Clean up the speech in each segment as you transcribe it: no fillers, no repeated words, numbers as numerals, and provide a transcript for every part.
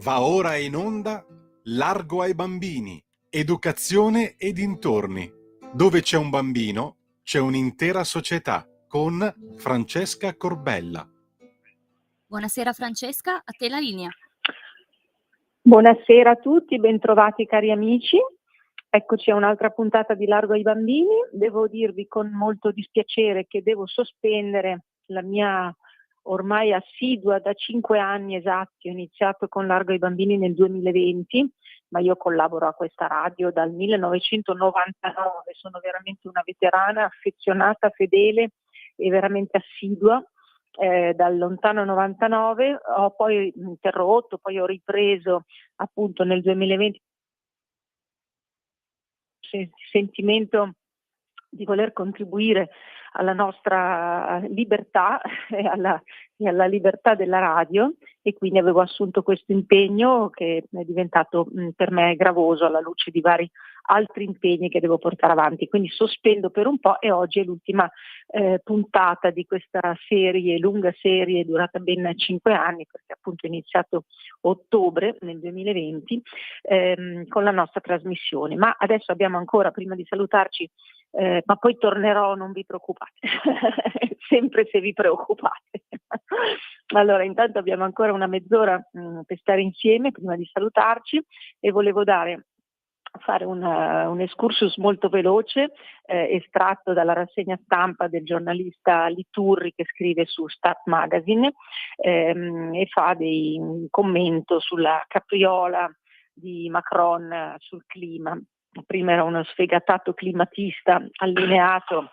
Va ora in onda Largo ai bambini, educazione e dintorni. Dove c'è un bambino, c'è un'intera società, con Francesca Corbella. Buonasera Francesca, a te la linea. Buonasera a tutti, bentrovati cari amici. Eccoci a un'altra puntata di Largo ai bambini. Devo dirvi con molto dispiacere che devo sospendere la mia ormai assidua da 5 anni esatti. Ho iniziato con Largo ai bambini nel 2020, ma io collaboro a questa radio dal 1999, sono veramente una veterana, affezionata, fedele e veramente assidua. Dal lontano 99 ho poi interrotto, poi ho ripreso appunto nel 2020 sentimento di voler contribuire alla nostra libertà e alla libertà della radio, e quindi avevo assunto questo impegno che è diventato per me gravoso alla luce di vari altri impegni che devo portare avanti. Quindi sospendo per un po' e oggi è l'ultima puntata di questa lunga serie durata ben 5 anni, perché appunto è iniziato ottobre nel 2020 con la nostra trasmissione. Ma adesso abbiamo ancora, prima di salutarci, ma poi tornerò, non vi preoccupate, sempre se vi preoccupate. Allora, intanto abbiamo ancora una mezz'ora per stare insieme prima di salutarci, e volevo fare un excursus molto veloce, estratto dalla rassegna stampa del giornalista Liturri, che scrive su Stat Magazine e fa un commento sulla capriola di Macron sul clima. Prima era uno sfegatato climatista allineato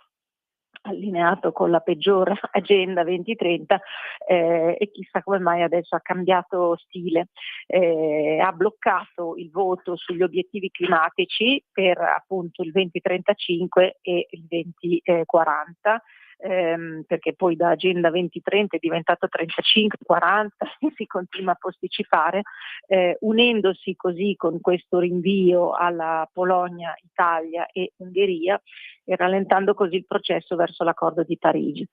con la peggior agenda 2030 e chissà come mai adesso ha cambiato stile, ha bloccato il voto sugli obiettivi climatici per appunto il 2035 e il 2040. Perché poi da agenda 2030 è diventato 35-40 e si continua a posticipare, unendosi così con questo rinvio alla Polonia, Italia e Ungheria, e rallentando così il processo verso l'accordo di Parigi.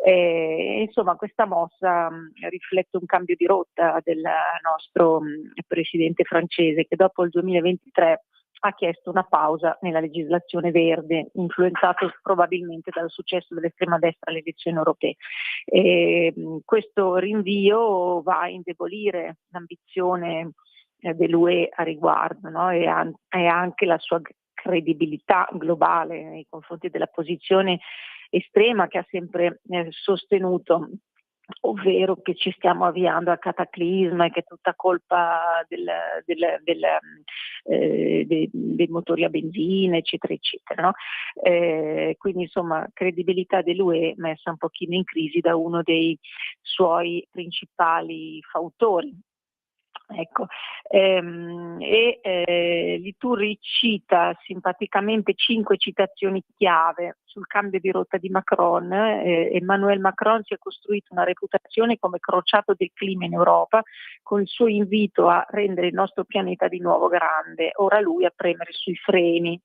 Insomma, questa mossa riflette un cambio di rotta del nostro presidente francese, che dopo il 2023 ha chiesto una pausa nella legislazione verde, influenzato probabilmente dal successo dell'estrema destra alle elezioni europee. Questo rinvio va a indebolire l'ambizione dell'UE a riguardo, no? e anche la sua credibilità globale nei confronti della posizione estrema che ha sempre sostenuto, ovvero che ci stiamo avviando al cataclisma e che è tutta colpa dei motori a benzina, eccetera, eccetera. No? Quindi insomma, credibilità dell'UE messa un pochino in crisi da uno dei suoi principali fautori. Ecco, Liturri cita simpaticamente 5 citazioni chiave sul cambio di rotta di Macron. Emmanuel Macron si è costruito una reputazione come crociato del clima in Europa, con il suo invito a rendere il nostro pianeta di nuovo grande. Ora lui a premere sui freni.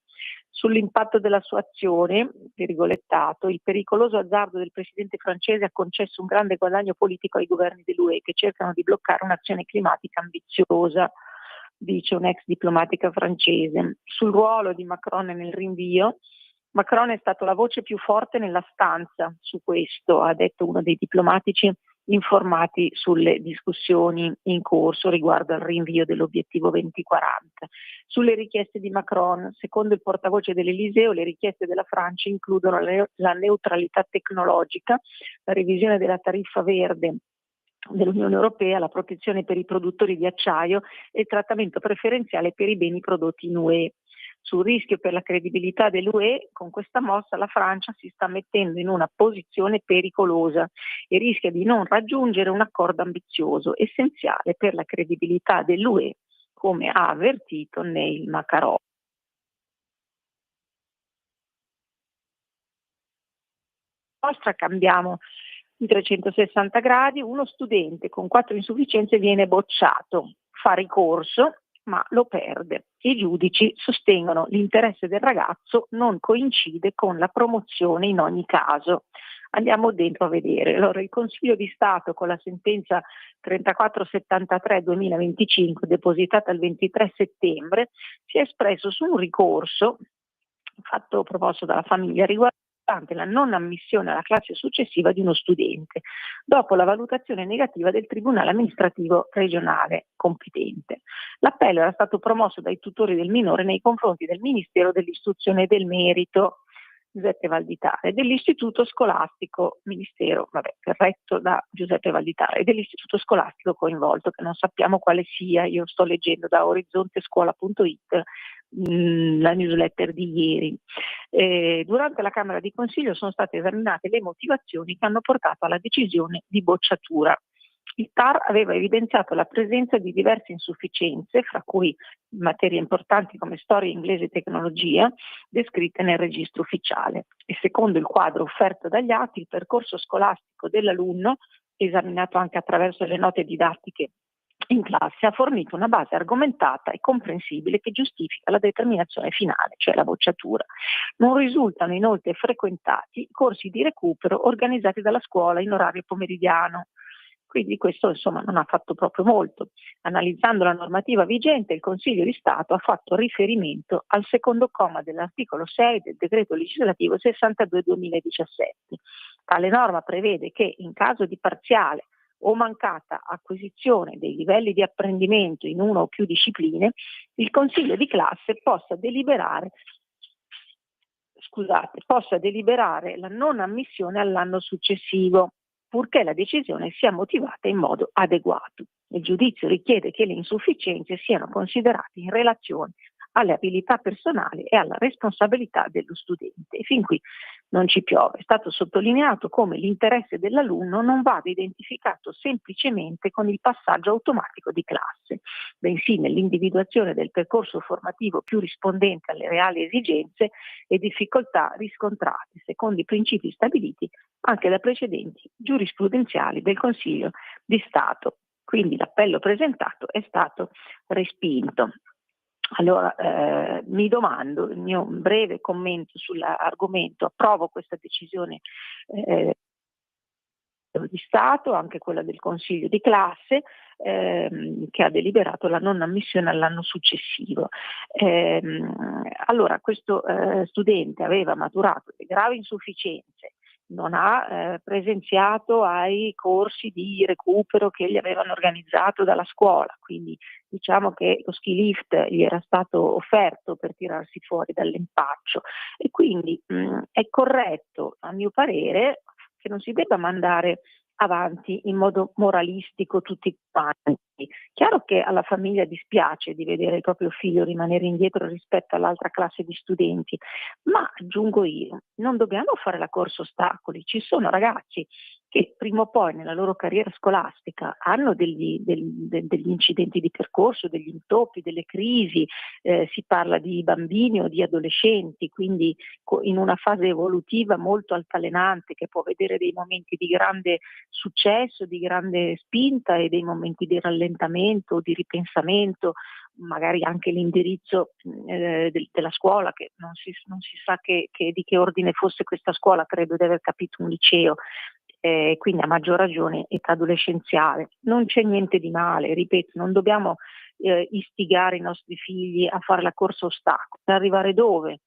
Sull'impatto della sua azione, virgolettato, il pericoloso azzardo del presidente francese ha concesso un grande guadagno politico ai governi dell'UE che cercano di bloccare un'azione climatica ambiziosa, dice un'ex diplomatica francese. Sul ruolo di Macron nel rinvio, Macron è stato la voce più forte nella stanza su questo, ha detto uno dei diplomatici informati sulle discussioni in corso riguardo al rinvio dell'obiettivo 2040. Sulle richieste di Macron, secondo il portavoce dell'Eliseo, le richieste della Francia includono la neutralità tecnologica, la revisione della tariffa verde dell'Unione Europea, la protezione per i produttori di acciaio e il trattamento preferenziale per i beni prodotti in UE. Sul rischio per la credibilità dell'UE, con questa mossa la Francia si sta mettendo in una posizione pericolosa e rischia di non raggiungere un accordo ambizioso, essenziale per la credibilità dell'UE, come ha avvertito Neil Makarov. Cambiamo di 360 gradi, uno studente con 4 insufficienze viene bocciato, fa ricorso ma lo perde. I giudici sostengono l'interesse del ragazzo non coincide con la promozione in ogni caso. Andiamo dentro a vedere. Allora, il Consiglio di Stato, con la sentenza 3473/2025, depositata il 23 settembre, si è espresso su un ricorso fatto proposto dalla famiglia riguardante la non ammissione alla classe successiva di uno studente, dopo la valutazione negativa del Tribunale amministrativo regionale competente. L'appello era stato promosso dai tutori del minore nei confronti del Ministero dell'Istruzione e del Merito, Giuseppe Valditare, dell'Istituto Scolastico, Ministero retto da Giuseppe Valditare, e dell'Istituto Scolastico coinvolto, che non sappiamo quale sia. Io sto leggendo da orizontescuola.it la newsletter di ieri. Durante la Camera di Consiglio sono state esaminate le motivazioni che hanno portato alla decisione di bocciatura. Il TAR aveva evidenziato la presenza di diverse insufficienze, fra cui materie importanti come storia inglese e tecnologia, descritte nel registro ufficiale. E secondo il quadro offerto dagli atti, il percorso scolastico dell'alunno, esaminato anche attraverso le note didattiche in classe, ha fornito una base argomentata e comprensibile che giustifica la determinazione finale, cioè la bocciatura. Non risultano inoltre frequentati corsi di recupero organizzati dalla scuola in orario pomeridiano. Quindi questo insomma non ha fatto proprio molto. Analizzando la normativa vigente, il Consiglio di Stato ha fatto riferimento al secondo comma dell'articolo 6 del decreto legislativo 62/2017. Tale norma prevede che in caso di parziale o mancata acquisizione dei livelli di apprendimento in una o più discipline, il Consiglio di classe possa deliberare la non ammissione all'anno successivo, purché la decisione sia motivata in modo adeguato. Il giudizio richiede che le insufficienze siano considerate in relazione alle abilità personali e alla responsabilità dello studente. E fin qui non ci piove. È stato sottolineato come l'interesse dell'alunno non vada identificato semplicemente con il passaggio automatico di classe, bensì nell'individuazione del percorso formativo più rispondente alle reali esigenze e difficoltà riscontrate, secondo i principi stabiliti anche da precedenti giurisprudenziali del Consiglio di Stato. Quindi l'appello presentato è stato respinto. Allora, mi domando, il mio breve commento sull'argomento: approvo questa decisione di Stato, anche quella del Consiglio di classe, che ha deliberato la non ammissione all'anno successivo. Allora, questo studente aveva maturato le gravi insufficienze, non ha presenziato ai corsi di recupero che gli avevano organizzato dalla scuola, quindi diciamo che lo ski lift gli era stato offerto per tirarsi fuori dall'impaccio, e quindi è corretto, a mio parere, che non si debba mandare avanti in modo moralistico tutti quanti. Chiaro che alla famiglia dispiace di vedere il proprio figlio rimanere indietro rispetto all'altra classe di studenti, ma aggiungo io, non dobbiamo fare la corsa ostacoli. Ci sono ragazzi che prima o poi nella loro carriera scolastica hanno degli incidenti di percorso, degli intoppi, delle crisi, si parla di bambini o di adolescenti, quindi in una fase evolutiva molto altalenante, che può vedere dei momenti di grande successo, di grande spinta e dei momenti di rallentamento, di ripensamento, magari anche l'indirizzo della scuola, che non si sa di che ordine fosse questa scuola, credo di aver capito un liceo. Quindi a maggior ragione età adolescenziale. Non c'è niente di male, ripeto, non dobbiamo istigare i nostri figli a fare la corsa ostacoli. Per arrivare dove?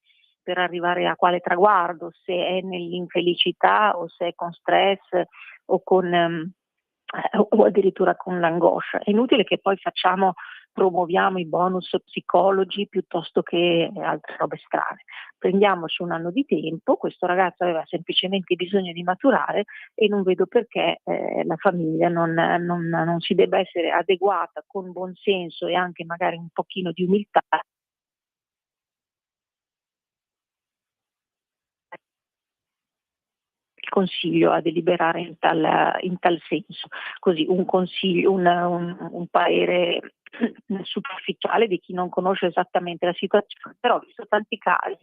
Per arrivare a quale traguardo? Se è nell'infelicità o se è con stress o o addirittura con l'angoscia. È inutile che poi promuoviamo i bonus psicologi piuttosto che altre robe strane. Prendiamoci un anno di tempo, questo ragazzo aveva semplicemente bisogno di maturare e non vedo perché la famiglia non si debba essere adeguata con buon senso e anche magari un pochino di umiltà. Consiglio a deliberare in tal senso, così un consiglio, un parere superficiale di chi non conosce esattamente la situazione, però ho visto tanti casi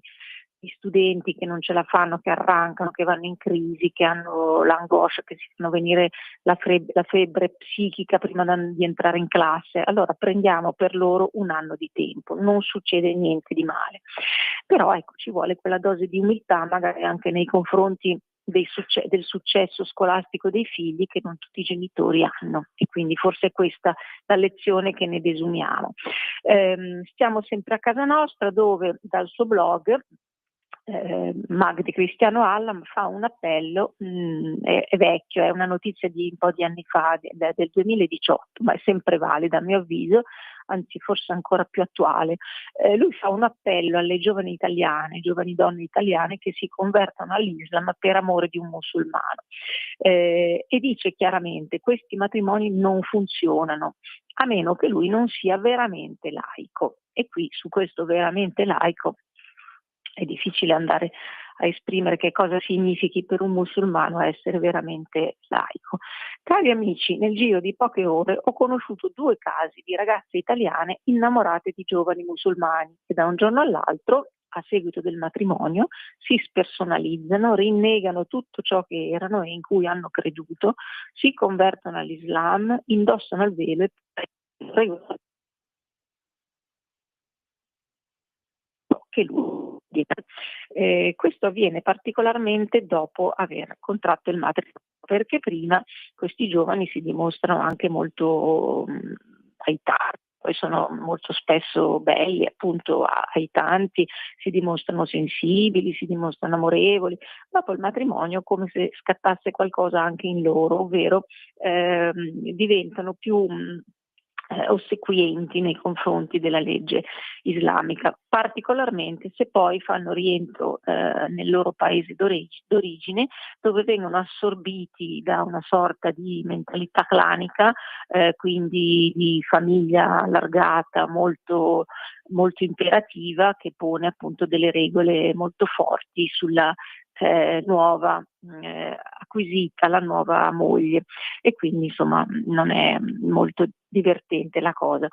di studenti che non ce la fanno, che arrancano, che vanno in crisi, che hanno l'angoscia, che si fanno venire la febbre psichica prima di entrare in classe. Allora prendiamo per loro un anno di tempo, non succede niente di male, però ecco, ci vuole quella dose di umiltà magari anche nei confronti del successo scolastico dei figli che non tutti i genitori hanno, e quindi forse è questa la lezione che ne desumiamo. Stiamo sempre a casa nostra, dove dal suo blog Magdi Cristiano Allam fa un appello, è vecchio, è una notizia di un po' di anni fa, del 2018, ma è sempre valida a mio avviso, anzi forse ancora più attuale. Lui fa un appello alle giovani italiane, giovani donne italiane, che si convertano all'Islam per amore di un musulmano, e dice chiaramente: questi matrimoni non funzionano a meno che lui non sia veramente laico. E qui su questo veramente laico è difficile andare a esprimere che cosa significhi per un musulmano essere veramente laico. Cari amici, nel giro di poche ore ho conosciuto 2 casi di ragazze italiane innamorate di giovani musulmani che da un giorno all'altro, a seguito del matrimonio, si spersonalizzano, rinnegano tutto ciò che erano e in cui hanno creduto, si convertono all'Islam, indossano il velo e che lui dice. Questo avviene particolarmente dopo aver contratto il matrimonio, perché prima questi giovani si dimostrano anche molto aitanti, poi sono molto spesso belli, appunto aitanti, si dimostrano sensibili, si dimostrano amorevoli. Dopo il matrimonio, come se scattasse qualcosa anche in loro, ovvero diventano più ossequienti nei confronti della legge islamica, particolarmente se poi fanno rientro nel loro paese d'origine, dove vengono assorbiti da una sorta di mentalità clanica, quindi di famiglia allargata, molto, molto imperativa, che pone appunto delle regole molto forti sulla nuova acquisita, la nuova moglie, e quindi insomma non è molto divertente la cosa.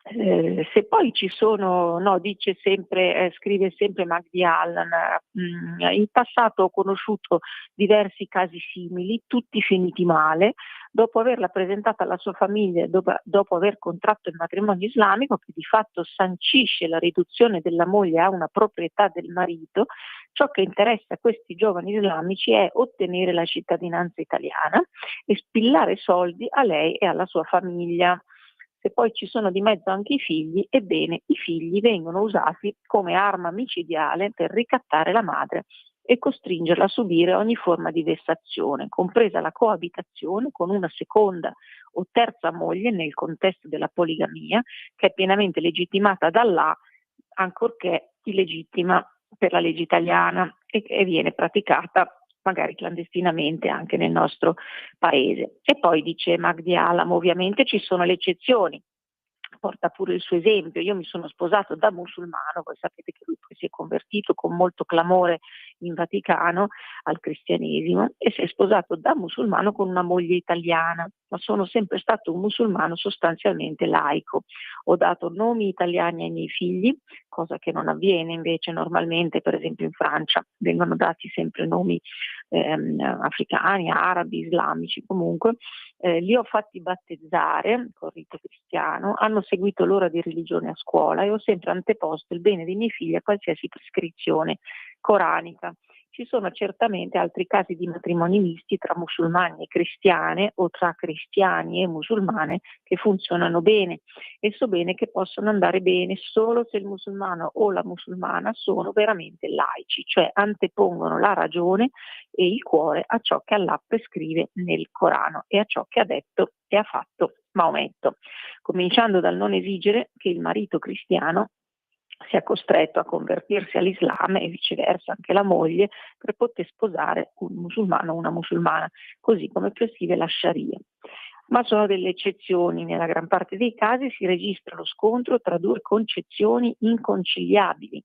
Se poi ci sono, no, dice sempre, scrive sempre Magdi Allam, in passato ho conosciuto diversi casi simili, tutti finiti male. Dopo averla presentata alla sua famiglia, dopo aver contratto il matrimonio islamico, che di fatto sancisce la riduzione della moglie a una proprietà del marito, ciò che interessa a questi giovani islamici è ottenere la cittadinanza italiana e spillare soldi a lei e alla sua famiglia. Se poi ci sono di mezzo anche i figli, ebbene i figli vengono usati come arma micidiale per ricattare la madre e costringerla a subire ogni forma di vessazione, compresa la coabitazione con una seconda o terza moglie nel contesto della poligamia, che è pienamente legittimata da Allah, ancorché illegittima per la legge italiana, e che viene praticata magari clandestinamente anche nel nostro paese. E poi dice Magdi Allam, ovviamente ci sono le eccezioni, porta pure il suo esempio. Io mi sono sposato da musulmano, voi sapete che lui poi si è convertito con molto clamore in Vaticano al cristianesimo, e si è sposato da musulmano con una moglie italiana, ma sono sempre stato un musulmano sostanzialmente laico. Ho dato nomi italiani ai miei figli, cosa che non avviene invece normalmente, per esempio in Francia vengono dati sempre nomi africani, arabi, islamici comunque. Li ho fatti battezzare col rito cristiano, hanno seguito l'ora di religione a scuola e ho sempre anteposto il bene dei miei figli a qualsiasi prescrizione coranica. Ci sono certamente altri casi di matrimoni misti tra musulmani e cristiane, o tra cristiani e musulmane, che funzionano bene, e so bene che possono andare bene solo se il musulmano o la musulmana sono veramente laici, cioè antepongono la ragione e il cuore a ciò che Allah prescrive nel Corano e a ciò che ha detto e ha fatto Maometto, cominciando dal non esigere che il marito cristiano sia costretto a convertirsi all'Islam e viceversa anche la moglie, per poter sposare un musulmano o una musulmana, così come prescrive la Sharia. Ma sono delle eccezioni, nella gran parte dei casi si registra lo scontro tra 2 concezioni inconciliabili,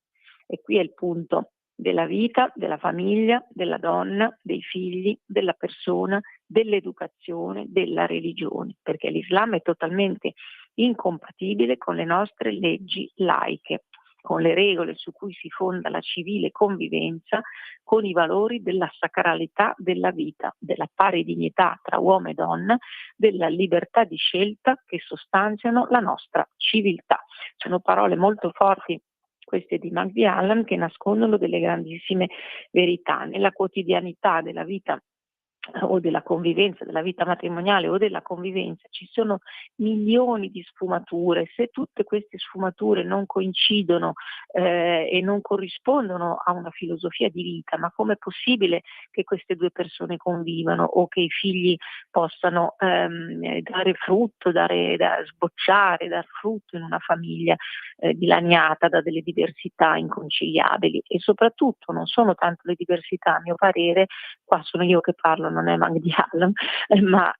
e qui è il punto: della vita, della famiglia, della donna, dei figli, della persona, dell'educazione, della religione, perché l'Islam è totalmente incompatibile con le nostre leggi laiche, con le regole su cui si fonda la civile convivenza, con i valori della sacralità della vita, della pari dignità tra uomo e donna, della libertà di scelta che sostanziano la nostra civiltà. Sono parole molto forti queste di Magdi Allam, che nascondono delle grandissime verità. Nella quotidianità della vita o della convivenza, della vita matrimoniale o della convivenza, ci sono milioni di sfumature. Se tutte queste sfumature non coincidono e non corrispondono a una filosofia di vita, ma com'è possibile che queste due persone convivano o che i figli possano dare frutto, da sbocciare, dar frutto in una famiglia dilaniata da delle diversità inconciliabili? E soprattutto non sono tanto le diversità, a mio parere, qua sono io che parlo, non è Magdi Allam, ma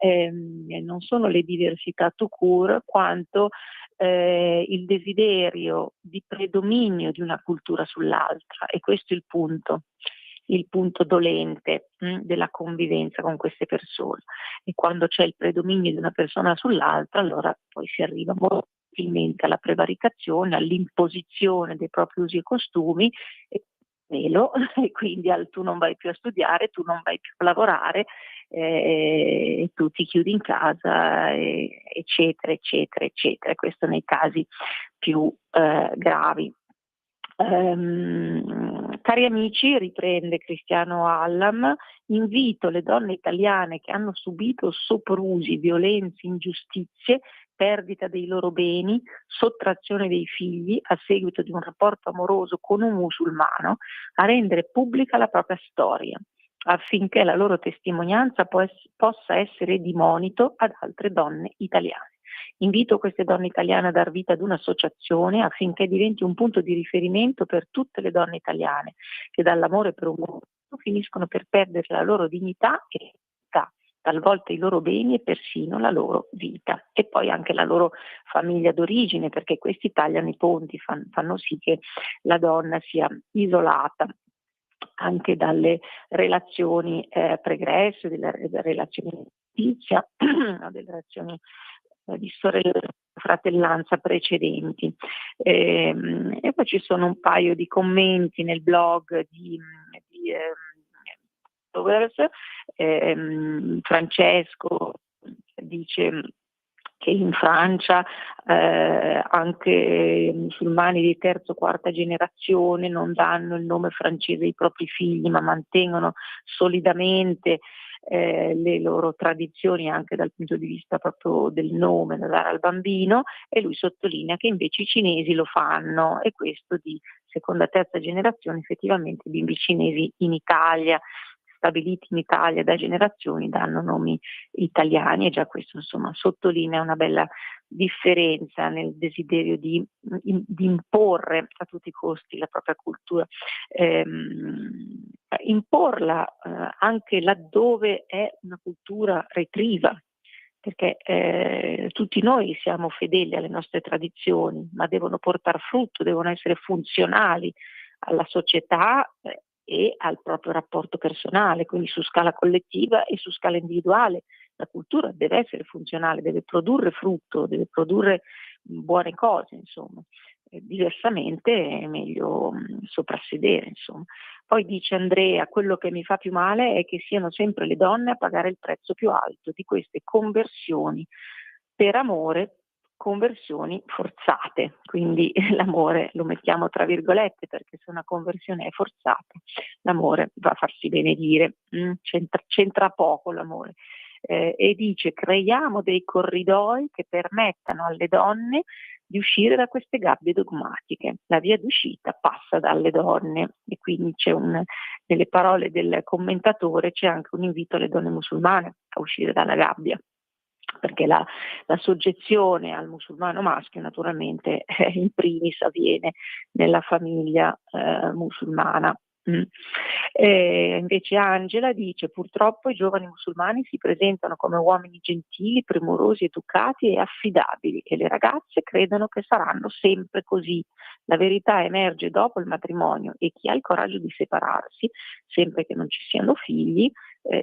non sono le diversità tout court quanto il desiderio di predominio di una cultura sull'altra, e questo è il punto dolente della convivenza con queste persone. E quando c'è il predominio di una persona sull'altra, allora poi si arriva molto facilmente alla prevaricazione, all'imposizione dei propri usi e costumi, e quindi tu non vai più a studiare, tu non vai più a lavorare, tu ti chiudi in casa, eccetera, eccetera, eccetera. Questo nei casi più gravi. Cari amici, riprende Cristiano Allam, invito le donne italiane che hanno subito soprusi, violenze, ingiustizie, perdita dei loro beni, sottrazione dei figli a seguito di un rapporto amoroso con un musulmano, a rendere pubblica la propria storia, affinché la loro testimonianza possa essere di monito ad altre donne italiane. Invito queste donne italiane a dar vita ad un'associazione affinché diventi un punto di riferimento per tutte le donne italiane che dall'amore per un uomo finiscono per perdere la loro dignità e talvolta i loro beni e persino la loro vita, e poi anche la loro famiglia d'origine, perché questi tagliano i ponti, fanno sì che la donna sia isolata anche dalle relazioni pregresse, delle relazioni di amicizia, delle relazioni di fratellanza precedenti. E poi ci sono un paio di commenti nel blog di Francesco dice che in Francia anche musulmani di terza o quarta generazione non danno il nome francese ai propri figli, ma mantengono solidamente le loro tradizioni anche dal punto di vista proprio del nome da dare al bambino, e lui sottolinea che invece i cinesi lo fanno, e questo di seconda e terza generazione effettivamente i bimbi cinesi in Italia, stabiliti in Italia da generazioni, danno nomi italiani, e già questo insomma sottolinea una bella differenza nel desiderio di imporre a tutti i costi la propria cultura, imporla anche laddove è una cultura retriva, perché tutti noi siamo fedeli alle nostre tradizioni, ma devono portare frutto, devono essere funzionali alla società e al proprio rapporto personale, quindi su scala collettiva e su scala individuale. La cultura deve essere funzionale, deve produrre frutto, deve produrre buone cose, insomma. Diversamente è meglio soprassedere, insomma. Poi dice Andrea: quello che mi fa più male è che siano sempre le donne a pagare il prezzo più alto di queste conversioni per amore, conversioni forzate. Quindi l'amore lo mettiamo tra virgolette, perché se una conversione è forzata, l'amore va a farsi benedire, c'entra poco l'amore. E dice: creiamo dei corridoi che permettano alle donne di uscire da queste gabbie dogmatiche. La via d'uscita passa dalle donne, e quindi nelle parole del commentatore c'è anche un invito alle donne musulmane a uscire dalla gabbia, perché la soggezione al musulmano maschio naturalmente in primis avviene nella famiglia musulmana. Invece Angela dice: purtroppo i giovani musulmani si presentano come uomini gentili, premurosi, educati e affidabili, e le ragazze credono che saranno sempre così. La verità emerge dopo il matrimonio, e chi ha il coraggio di separarsi, sempre che non ci siano figli,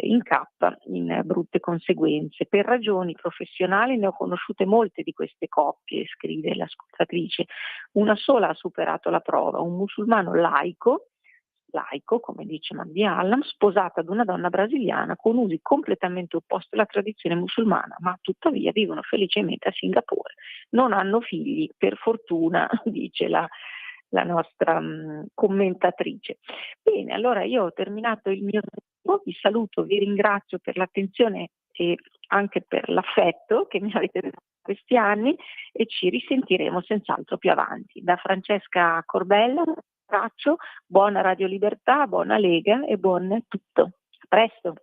incappa in brutte conseguenze. Per ragioni professionali ne ho conosciute molte di queste coppie, scrive l'ascoltatrice. Una sola ha superato la prova: un musulmano laico, come dice Magdi Allam, sposato ad una donna brasiliana con usi completamente opposti alla tradizione musulmana, ma tuttavia vivono felicemente a Singapore. Non hanno figli, per fortuna, dice la nostra commentatrice. Bene, allora io ho terminato il mio tempo, vi saluto, vi ringrazio per l'attenzione e anche per l'affetto che mi avete dato questi anni e ci risentiremo senz'altro più avanti. Da Francesca Corbella, un abbraccio, buona Radio Libertà, buona Lega e buon tutto. A presto.